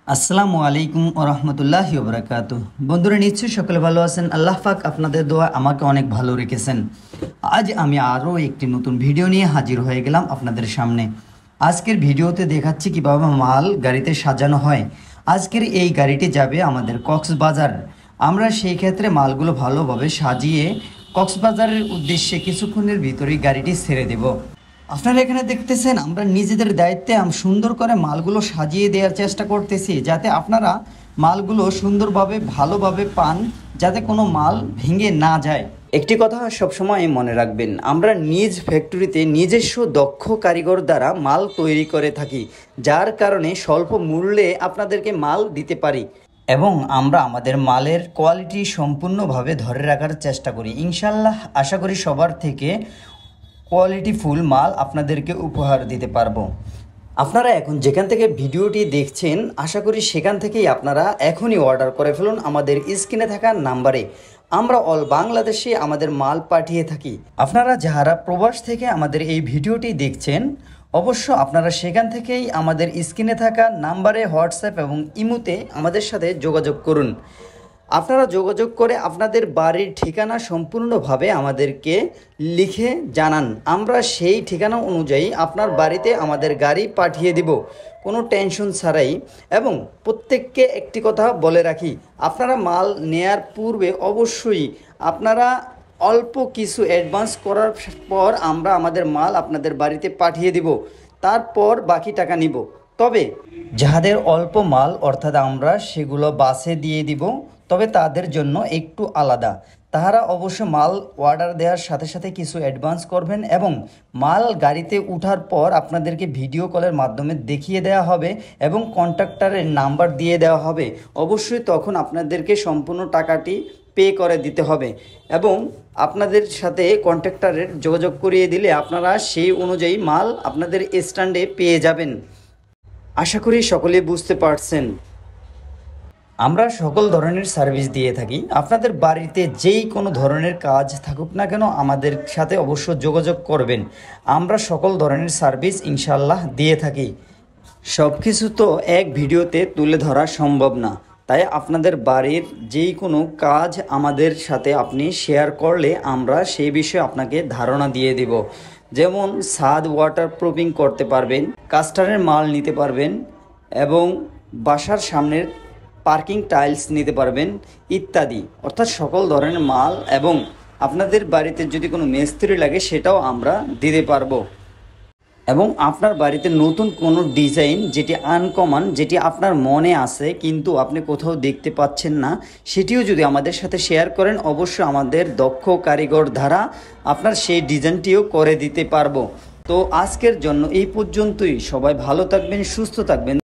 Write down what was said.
আসসালামু আলাইকুম ওয়া রাহমাতুল্লাহি ওয়া বারাকাতুহু। বন্ধুরা, নিশ্চয়ই সকলে ভালো আছেন। আল্লাহ পাক আপনাদের দোয়া আমাকে অনেক ভালো রেখেছেন। আজ আমি আরও একটি নতুন ভিডিও নিয়ে হাজির হয়ে গেলাম আপনাদের সামনে। আজকের ভিডিওতে দেখাচ্ছি কিভাবে মাল গাড়িতে সাজানো হয়। আজকের এই গাড়িটি যাবে আমাদের কক্সবাজার। আমরা সেই ক্ষেত্রে মালগুলো ভালোভাবে সাজিয়ে কক্সবাজারের উদ্দেশ্যে কিছুক্ষণের ভিতরেই গাড়িটি ছেড়ে দেব। আপনারা এখানে দেখতেছেন আমরা নিজেদের দায়িত্বে সুন্দর করে মালগুলো সাজিয়ে দেওয়ার চেষ্টা করতেছি, যাতে আপনারা মালগুলো সুন্দরভাবে ভালোভাবে পান, যাতে কোনো মাল ভেঙে না যায়। একটি কথা সবসময় মনে রাখবেন, আমরা নিজ ফ্যাক্টরিতে নিজস্ব দক্ষ কারিগর দ্বারা মাল তৈরি করে থাকি, যার কারণে স্বল্প মূল্যে আপনাদেরকে মাল দিতে পারি এবং আমরা আমাদের মালের কোয়ালিটি সম্পূর্ণভাবে ধরে রাখার চেষ্টা করি। ইনশাল্লাহ আশা করি সবার থেকে কোয়ালিটি ফুল মাল আপনাদেরকে উপহার দিতে পারবো। আপনারা এখন যেখান থেকে ভিডিওটি দেখছেন, আশা করি সেখান থেকেই আপনারা এখনই অর্ডার করে ফেলুন আমাদের স্ক্রিনে থাকা নাম্বারে। আমরা অল বাংলাদেশে আমাদের মাল পাঠিয়ে থাকি। আপনারা যারা প্রবাস থেকে আমাদের এই ভিডিওটি দেখছেন, অবশ্য আপনারা সেখান থেকেই আমাদের স্ক্রিনে থাকা নাম্বারে হোয়াটসঅ্যাপ এবং ইমোতে আমাদের সাথে যোগাযোগ করুন। আপনারা যোগাযোগ করে আপনাদের বাড়ির ঠিকানা সম্পূর্ণভাবে আমাদেরকে লিখে জানান। আমরা সেই ঠিকানা অনুযায়ী আপনার বাড়িতে আমাদের গাড়ি পাঠিয়ে দেব, কোনো টেনশন ছাড়াই। এবং প্রত্যেককে একটি কথা বলে রাখি, আপনারা মাল নেয়ার পূর্বে অবশ্যই আপনারা অল্প কিছু অ্যাডভান্স করার পর আমরা আমাদের মাল আপনাদের বাড়িতে পাঠিয়ে দেব, তারপর বাকি টাকা নিব। তবে যাদের অল্প মাল অর্থাৎ আমরা সেগুলো বাসে দিয়ে দিব, তবে তাদের জন্য একটু আলাদা। তারা অবশ্য মাল অর্ডার দেওয়ার সাথে সাথে কিছু অ্যাডভান্স করবেন এবং মাল গাড়িতে ওঠার পর আপনাদেরকে ভিডিও কলের মাধ্যমে দেখিয়ে দেওয়া হবে এবং কন্ট্রাক্টরের নাম্বার দিয়ে দেওয়া হবে। অবশ্যই তখন আপনাদেরকে সম্পূর্ণ টাকাটি পে করে দিতে হবে এবং আপনাদের সাথে কন্ট্রাক্টরের যোগাযোগ করিয়ে দিলে আপনারা সেই অনুযায়ী মাল আপনাদের স্ট্যান্ডে পেয়ে যাবেন। আশা করি সকলে বুঝতে পারছেন। আমরা সকল ধরনের সার্ভিস দিয়ে থাকি। আপনাদের বাড়িতে যেই কোনো ধরনের কাজ থাকুক না কেন, আমাদের সাথে অবশ্য যোগাযোগ করবেন। আমরা সকল ধরনের সার্ভিস ইনশাল্লাহ দিয়ে থাকি। সব কিছু তো এক ভিডিওতে তুলে ধরা সম্ভব না, তাই আপনাদের বাড়ির যেই কোনো কাজ আমাদের সাথে আপনি শেয়ার করলে আমরা সেই বিষয়ে আপনাকে ধারণা দিয়ে দেব। যেমন ছাদ ওয়াটার প্রুফিং করতে পারবেন, কাস্টারের মাল নিতে পারবেন এবং বাসার সামনের পার্কিং টাইলস নিতে পারবেন ইত্যাদি, অর্থাৎ সকল ধরনের মাল। এবং আপনাদের বাড়িতে যদি কোনো মিস্ত্রি লাগে সেটাও আমরা দিতে পারবো। এবং আপনার বাড়িতে নতুন কোনো ডিজাইন যেটি আনকমন, যেটি আপনার মনে আছে কিন্তু আপনি কোথাও দেখতে পাচ্ছেন না, সেটিও যদি আমাদের সাথে শেয়ার করেন, অবশ্যই আমাদের দক্ষ কারিগর দ্বারা আপনার সেই ডিজাইনটিও করে দিতে পারবো। তো আজকের জন্য এই পর্যন্তই। সবাই ভালো থাকবেন, সুস্থ থাকবেন।